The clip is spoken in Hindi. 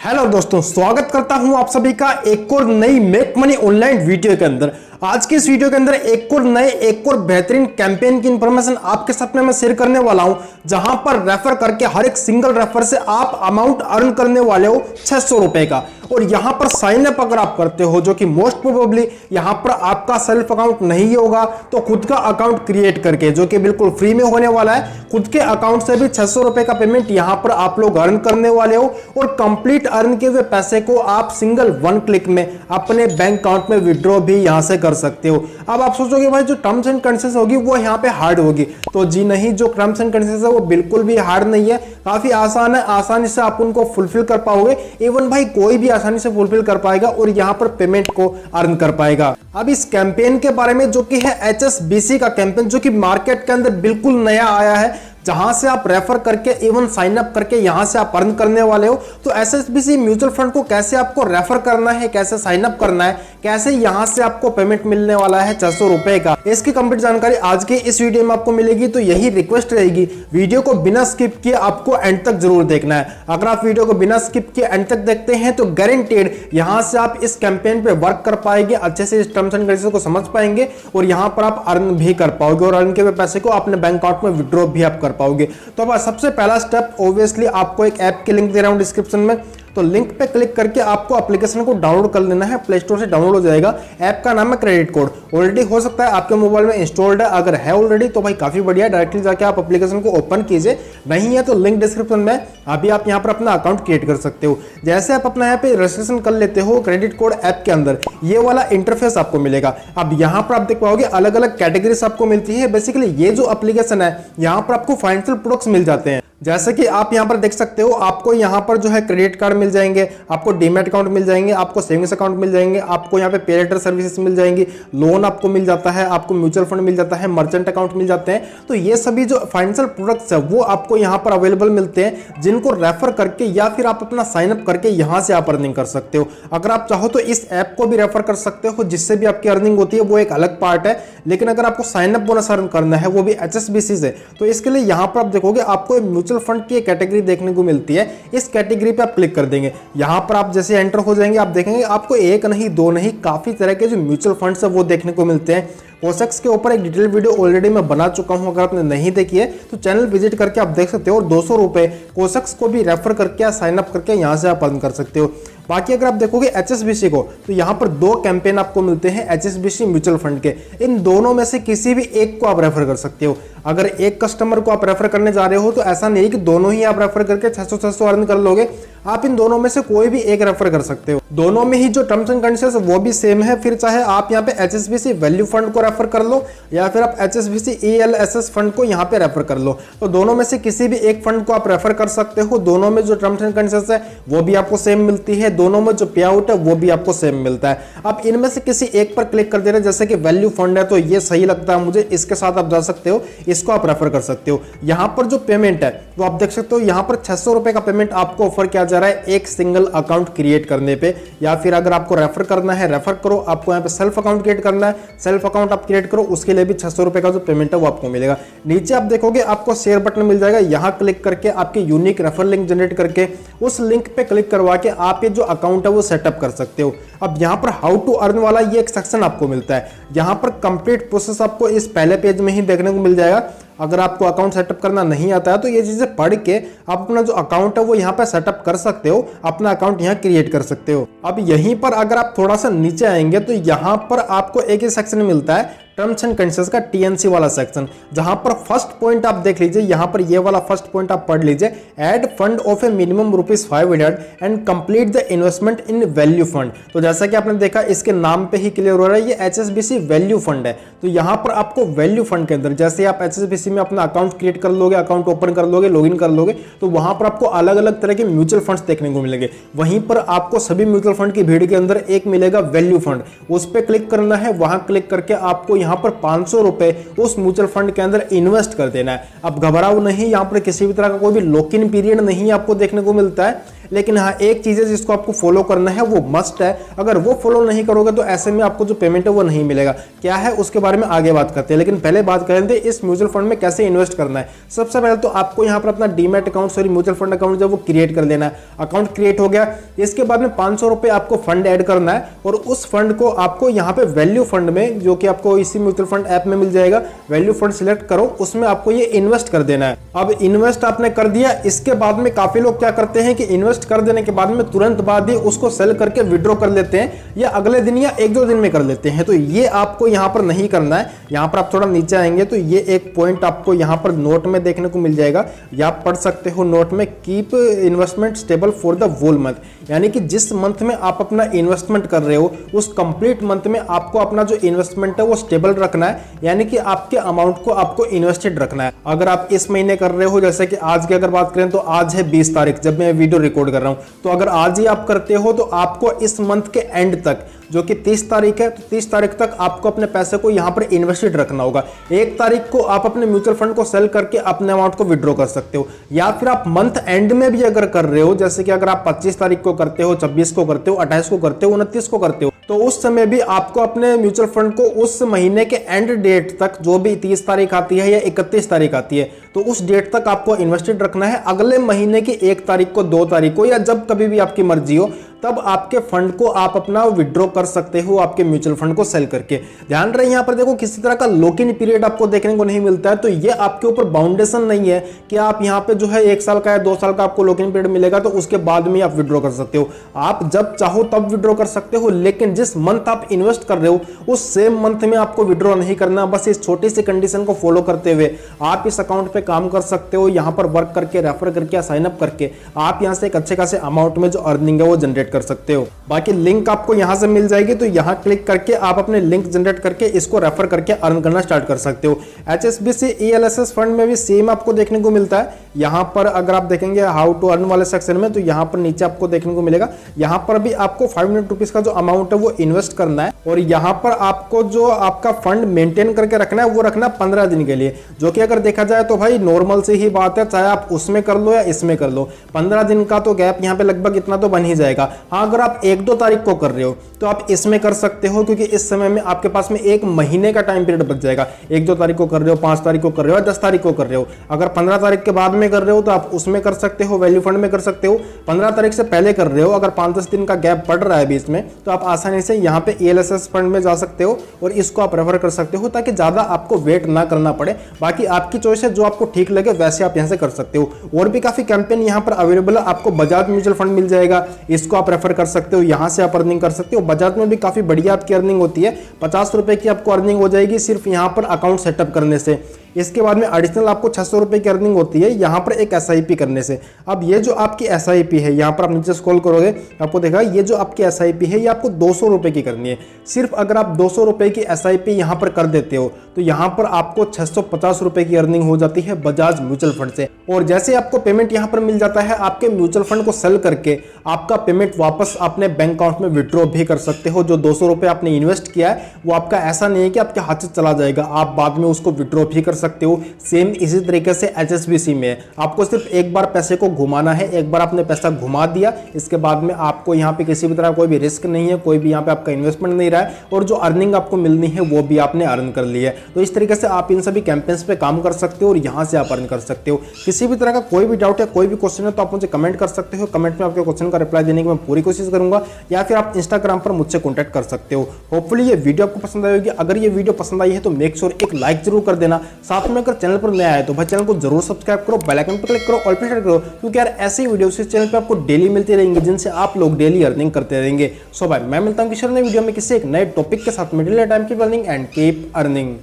हेलो दोस्तों, स्वागत करता हूं आप सभी का एक और नई मेक मनी ऑनलाइन वीडियो के अंदर। आज की इस वीडियो के अंदर एक और बेहतरीन कैंपेन की इंफॉर्मेशन आपके साथ में मैं शेयर करने वाला हूं, जहां पर रेफर करके हर एक सिंगल रेफर से आप अमाउंट अर्न करने वाले हो 600 रुपए का। और यहां पर साइन अप अगर आप करते हो, जो कि मोस्ट प्रोबेबली यहां पर आपका सेल्फ अकाउंट नहीं होगा, तो खुद का अकाउंट क्रिएट करके, जो कि बिल्कुल फ्री में होने वाला है, खुद के अकाउंट से भी 600 रुपए का पेमेंट यहां पर आप लोग अर्न करने वाले हो। और कंप्लीट अर्न किए हुए पैसे को आप सिंगल वन क्लिक में अपने बैंक अकाउंट में विड्रॉ भी यहां से कर सकते हो। अब आप सोचोगे भाई जो टर्म्स एंड कंडीशंस होगी वो यहां पे हार्ड होगी, तो जी नहीं, जो टर्म्स एंड कंडीशंस है वो बिल्कुल भी हार्ड नहीं है, काफी आसान है। आसानी से आप उनको फुलफिल कर पाओगे, इवन भाई कोई भी आसानी से फुलफिल कर पाएगा और यहां पर पेमेंट को अर्न कर पाएगा। अब इस कैंपेन के बारे में, जो कि है HSBC का कैंपेन, जो कि मार्केट के अंदर बिल्कुल नया आया है, जहां से आप रेफर करके इवन साइन अप करके यहां से आप अर्न करने वाले हो। तो HSBC म्यूचुअल फंड को कैसे आपको रेफर करना है, कैसे साइन अप करना है, कैसे यहां से आपको पेमेंट मिलने वाला है 600 रुपए का, इसकी कंप्लीट जानकारी आज के इस वीडियो में आपको मिलेगी। तो यही रिक्वेस्ट रहेगी, वीडियो को बिना स्किप किए आपको एंड तक जरूर देखना है। अगर आप वीडियो को बिना स्किप किए एंड तक देखते हैं तो गारंटेड यहां से आप इस कैंपेन पे वर्क कर पाएंगे, अच्छे से इस टर्म्स एंड कंडीशन को समझ पाएंगे और यहां पर आप अर्न भी कर पाओगे और अर्न के हुए पैसे को अपने बैंक अकाउंट में विड्रॉ भी आप पाओगे। तो अब सबसे पहला स्टेप, ऑब्वियसली आपको एक ऐप की लिंक दे रहा हूं डिस्क्रिप्शन में, तो लिंक पे क्लिक करके आपको एप्लीकेशन को डाउनलोड कर लेना है। प्ले स्टोर से डाउनलोड हो जाएगा। ऐप का नाम है क्रेडिट कोड। ऑलरेडी हो सकता है आपके मोबाइल में इंस्टॉल्ड है, अगर है ऑलरेडी तो भाई काफी बढ़िया, डायरेक्टली जाके आप एप्लीकेशन को ओपन कीजिए। नहीं है तो लिंक डिस्क्रिप्शन में, अभी आप यहां पर अपना अकाउंट क्रिएट कर सकते हो। जैसे आप अपना यहाँ पे रजिस्ट्रेशन कर लेते हो क्रेडिट कोड ऐप के अंदर, ये वाला इंटरफेस आपको मिलेगा। अब यहाँ पर आप देख पाओगे अलग अलग कैटेगरीज आपको मिलती है। बेसिकली ये जो एप्लीकेशन है, यहाँ पर आपको फाइनेंशियल प्रोडक्ट्स मिल जाते हैं। जैसे कि आप यहां पर देख सकते हो, आपको यहां पर जो है क्रेडिट कार्ड मिल जाएंगे, आपको डीमैट अकाउंट मिल जाएंगे, आपको सेविंग्स अकाउंट मिल जाएंगे, आपको यहां पे पे लेटर सर्विसेज मिल जाएंगी, लोन आपको मिल जाता है, आपको म्यूचुअल फंड मिल जाता है, मर्चेंट अकाउंट मिल जाते हैं। तो ये सभी जो फाइनेंशियल प्रोडक्ट्स है वो आपको यहां पर अवेलेबल मिलते हैं, जिनको रेफर करके या फिर आप अपना साइन अप करके यहां से आप अर्निंग कर सकते हो। अगर आप चाहो तो इस ऐप को भी रेफर कर सकते हो, जिससे भी आपकी अर्निंग होती है, वो एक अलग पार्ट है। लेकिन अगर आपको साइन अप बोनस अर्न करना है, वो भी HSBC से, तो इसके लिए यहां पर आप देखोगे आपको म्यूचुअल फंड की कैटेगरी देखने को मिलती है। इस कैटेगरी पे आप क्लिक कर देंगे। यहां पर आप जैसे एंटर हो जाएंगे, आप देखेंगे आपको एक नहीं, दो नहीं, काफी तरह के जो म्यूचुअल फंड्स है वो देखने को मिलते हैं। कोसेक्स के ऊपर एक डिटेल वीडियो ऑलरेडी मैं बना चुका हूं, अगर आपने नहीं देखी है तो चैनल विजिट करके आप देख सकते हो। और 200 रुपए कोसेक्स को भी रेफर करके या साइन अप करके यहां से आप अर्न कर सकते हो। बाकी अगर आप देखोगे HSBC को, तो यहां पर 2 कैंपेन आपको मिलते हैं HSBC म्यूचुअल फंड के। इन दोनों में से किसी भी एक को आप रेफर कर सकते हो। अगर एक कस्टमर को आप रेफर करने जा रहे हो तो ऐसा नहीं कि दोनों ही आप रेफर करके 600 अर्न कर लोगे। आप इन दोनों में से कोई भी एक रेफर कर सकते हो। दोनों में ही जो टर्म्स एंड कंडीशंस वो भी सेम है। फिर चाहे आप यहाँ पे HSBC वैल्यू फंड को रेफर कर लो या फिर आप HSBC ELSS फंड को यहाँ पे रेफर कर लो, तो दोनों में से किसी भी एक फंड को आप रेफर कर सकते हो। दोनों में जो टर्म्स एंड कंडीशंस है वो भी आपको सेम मिलती है, दोनों में जो पे आउट है वो भी आपको सेम मिलता है। अब इनमें से किसी एक पर क्लिक कर दे रहे, जैसे कि वैल्यू फंड है तो ये सही लगता है मुझे, इसके साथ आप जा सकते हो, इसको आप रेफर कर सकते हो। यहाँ पर जो पेमेंट है वो आप देख सकते हो, यहाँ पर 600 रुपए का पेमेंट आपको ऑफर किया जा रहा है एक सिंगल अकाउंट क्रिएट करने पे। या फिर अगर आपको रेफर करना है, रेफर करो। आपको यहाँ पे सेल्फ अकाउंट क्रिएट करना है, सेल्फ अकाउंट आप क्रिएट करो, उसके लिए भी 600 रुपए का जो पेमेंट है वो आपको मिलेगा। नीचे आप देखोगे आपको शेयर बटन मिल जाएगा, यहाँ क्लिक करके आपके यूनिक रेफर लिंक जनरेट करके उस लिंक पे क्लिक करवा के आप ये जो अकाउंट है वो सेटअप कर सकते हो। अब यहाँ पर हाउ टू अर्न वाला ये एक सेक्शन आपको मिलता है। यहाँ पर कंप्लीट प्रोसेस आपको इस पहले पेज में ही देखने को मिल जाएगा। अगर आपको अकाउंट सेटअप करना नहीं आता है तो ये चीजें पढ़ के आप अपना जो अकाउंट है वो यहाँ पर सेटअप कर सकते हो, अपना अकाउंट यहाँ क्रिएट कर सकते हो। अब यहीं पर अगर आप थोड़ा सा नीचे आएंगे तो यहाँ पर आपको एक ही सेक्शन मिलता है टर्म्स एंड कंडीशंस का, TNC वाला सेक्शन, जहां पर फर्स्ट पॉइंट आप देख लीजिए। यहां पर ये वाला फर्स्ट पॉइंट आप पढ़ लीजिए, add fund of A minimum ₹500 and complete the investment in value fund. तो जैसा कि आपने देखा इसके नाम पे ही क्लियर हो रहा है, ये HSBC वैल्यू फंड है। तो यहां पर आपको वैल्यू फंड के अंदर, जैसे आप HSBC में अपना अकाउंट क्रिएट कर लोगे, अकाउंट ओपन कर लोगे, लॉगिन कर लोगे, तो वहां पर आपको अलग अलग तरह के म्यूचुअल फंड्स देखने को मिलेंगे। वहीं पर आपको सभी म्यूचुअल फंड की भीड़ के अंदर एक मिलेगा वैल्यू फंड, उस पर क्लिक करना है। वहां क्लिक करके आपको यहाँ पर 500 रुपए उस म्यूचुअल फंड के अंदर इन्वेस्ट कर देना है। अब घबराओ नहीं, यहाँ पर किसी भी तरह का कोई भी लॉक इन पीरियड नहीं आपको देखने को मिलता है, लेकिन हाँ एक चीज है जिसको आपको फॉलो करना है, वो मस्ट है। अगर वो फॉलो नहीं करोगे तो ऐसे में आपको जो पेमेंट है वो नहीं मिलेगा। क्या है उसके बारे में आगे बात करते हैं, लेकिन पहले बात करें थे इस म्यूचुअल फंड में कैसे इन्वेस्ट करना है। सबसे पहले तो आपको यहाँ पर अपना demat account mutual fund account जो वो क्रिएट कर लेना है। अकाउंट क्रिएट हो गया, इसके बाद में 500 रुपए आपको फंड ऐड करना है और उस फंड को आपको यहाँ पे वैल्यू फंड में, जो कि आपको इसी म्यूचुअल फंड ऐप में मिल जाएगा, वैल्यू फंड सिलेक्ट करो, उसमें आपको ये इन्वेस्ट कर देना है। अब इन्वेस्ट आपने कर दिया, इसके बाद में काफी लोग क्या करते हैं कि इन्वेस्ट कर देने के बाद में तुरंत बाद ही उसको सेल करके विड्रॉ कर लेते हैं, या अगले दिन या 1-2 दिन में कर लेते हैं। तो ये आपको यहाँ पर नहीं करना है। यहाँ पर आप थोड़ा नीचे आएंगे तो ये एक पॉइंट आपको यहाँ पर नोट में देखने को मिल जाएगा, या आप पढ़ सकते हो नोट में, keep investment stable for the whole month, यानी कि जिस मंथ में आप अपना इन्वेस्टमेंट कर रहे हो उस कंप्लीट मंथ में आपको अपना जो इन्वेस्टमेंट है वो स्टेबल रखना है, यानी कि आपके अमाउंट को आपको इन्वेस्टेड रखना है। अगर आप इस महीने कर रहे हो, जैसे कि आज की अगर बात करें तो आज है 20 तारीख जब मैं वीडियो रिकॉर्ड कर रहा हूं, तो अगर आज ही आप करते हो तो आपको इस मंथ के एंड तक, जो कि 30 तारीख है, तो 30 तारीख तक आपको अपने पैसे को यहाँ पर इन्वेस्टेड रखना होगा। 1 तारीख को आप अपने म्यूचुअल फंड को सेल करके अपने अमाउंट को विड्रॉ कर सकते हो, या फिर आप मंथ एंड में भी अगर कर रहे हो, जैसे कि अगर आप 25 तारीख को करते हो, 26 को करते हो, 28 को करते हो, 29 को करते हो, तो उस समय भी आपको अपने म्यूचुअल फंड को उस महीने के एंड डेट तक, जो भी 30 तारीख आती है या 31 तारीख आती है, तो उस डेट तक आपको इन्वेस्टेड रखना है। अगले महीने की 1 तारीख को, 2 तारीख को, या जब कभी भी आपकी मर्जी हो, तब आपके फंड को आप अपना विड्रॉ कर सकते हो आपके म्यूचुअल फंड को सेल करके। ध्यान रहे यहाँ पर देखो किसी तरह का लॉक इन पीरियड आपको देखने को नहीं मिलता है, तो ये आपके ऊपर बाउंडेशन नहीं है कि आप यहाँ पे जो है 1 साल का या 2 साल का आपको लॉक इन पीरियड मिलेगा तो उसके बाद में आप विड्रॉ कर सकते हो। आप जब चाहो तब विड्रॉ कर सकते हो, लेकिन जिस मंथ आप इन्वेस्ट कर रहे हो उस सेम मंथ में आपको विड्रॉ नहीं करना। बस इस छोटी सी कंडीशन को फॉलो करते हुए आप इस अकाउंट पे काम कर सकते हो। यहाँ पर वर्क करके, रेफर करके, साइन अप करके आप यहाँ से एक अच्छे खासे अमाउंट में जो अर्निंग है वो जनरेट कर सकते हो। बाकी लिंक आपको यहाँ से मिल जाएगी, तो यहाँ क्लिक करके आप अपने लिंक जनरेट करके इसको रेफर करके अर्न करना स्टार्ट कर सकते हो। HSBC ELSS फंड में भी सेम आपको देखने को मिलता है। यहाँ पर अगर आप देखेंगे हाउ टू अर्न वाले सेक्शन में, तो यहाँ पर नीचे आपको देखने को मिलेगा, यहाँ पर भी आपको 500 रुपीज का जो अमाउंट है वो इन्वेस्ट करना है, और यहाँ पर आपको जो आपका फंड मेंटेन करके रखना है वो रखना 15 दिन के लिए, जो कि अगर देखा जाए तो भाई नॉर्मल से ही बात है, चाहे आप उसमें कर लो या इसमें कर लो, 15 दिन का तो गैप यहाँ पे लगभग इतना तो बन ही जाएगा। हाँ, अगर आप 1-2 तारीख को कर रहे हो तो आप इसमें कर सकते हो, क्योंकि इस समय में आपके पास में 1 महीने का टाइम पीरियड बच जाएगा। 1-2 तारीख को कर रहे हो, 5 तारीख को कर रहे हो, 10 तारीख को कर रहे हो। अगर 15 तारीख के बाद में कर रहे हो तो आप उसमें कर सकते हो, वैल्यू फंड में कर सकते हो। 15 तारीख से पहले कर रहे हो, अगर 5-10 दिन का गैप पड़ रहा है बीच में, तो आप आसानी से यहाँ पे ELSS फंड में जा सकते हो और इसको आप रेफर कर सकते हो, ताकि ज्यादा आपको वेट ना करना पड़े। बाकी आपकी चॉइस है, जो आपको ठीक लगे वैसे आप यहाँ से कर सकते हो। और भी काफी कैंपेन यहाँ पर अवेलेबल है। आपको बजाज म्यूचुअल फंड मिल जाएगा, इसको आप रेफर कर सकते हो, यहाँ से आप अर्निंग कर सकते हो। बजाज में भी काफी बढ़िया आपकी अर्निंग होती है, 50 रुपए की आपको अर्निंग हो जाएगी सिर्फ यहाँ पर अकाउंट सेटअप करने से। इसके बाद में एडिशनल आपको 600 रुपए की अर्निंग होती है यहाँ पर एक SIP करने से। अब ये जो आपकी SIP है, यहाँ पर आप नीचे स्क्रॉल करोगे आपको देखा, ये जो आपकी SIP है ये आपको 200 रुपए की करनी है। सिर्फ अगर आप 200 रुपए की SIP यहाँ पर कर देते हो तो यहाँ पर आपको 650 रुपए की अर्निंग हो जाती है बजाज म्यूचुअल फंड से। और जैसे आपको पेमेंट यहाँ पर मिल जाता है, आपके म्यूचुअल फंड को सेल करके आपका पेमेंट वापस अपने बैंक अकाउंट में विड्रॉ भी कर सकते हो। जो 200 रुपए आपने इन्वेस्ट किया है वो आपका ऐसा नहीं है कि आपके हाथ से चला जाएगा, आप बाद में उसको विड्रॉ भी कर सकते हो। सेम इसी तरीके से HSBC में आपको सिर्फ एक बार पैसे को घुमाना है। एक बार आपने पैसा घुमा दिया, इसके बाद में आपको यहाँ पे किसी भी तरह कोई भी रिस्क नहीं है, कोई भी यहाँ पे आपका इन्वेस्टमेंट नहीं रहा है, और जो अर्निंग आपको मिलनी है वो भी आपने अर्न कर ली है। तो इस तरीके से आप इन सभी कैंपेन्स पे काम कर सकते हो और यहाँ से आप अर्न कर सकते हो। किसी भी तरह का कोई भी डाउट है, कोई भी क्वेश्चन है, तो आप मुझे कमेंट कर सकते हो। कमेंट में आपके क्वेश्चन का रिप्लाई देने की मैं पूरी कोशिश करूंगा, या फिर आप इंस्टाग्राम पर मुझसे कॉन्टैक्ट कर सकते हो। होपफुली ये वीडियो आपको पसंद आई होगी। अगर ये वीडियो पसंद आई है तो मेक श्योर एक लाइक जरूर कर देना। साथ में अगर चैनल पर नया है तो भाई चैनल को जरूर सब्सक्राइब करो, बेल आइकन पर क्लिक करो, ऑल पे सेट करो, क्योंकि यार ऐसी वीडियोस इस चैनल पे आपको डेली मिलती रहेंगी, जिनसे आप लोग डेली अर्निंग करते रहेंगे। सो भाई मैं मिलता हूं किसी नए वीडियो में किसी एक नए टॉपिक के साथ में। Till that time keep earning and keep earning.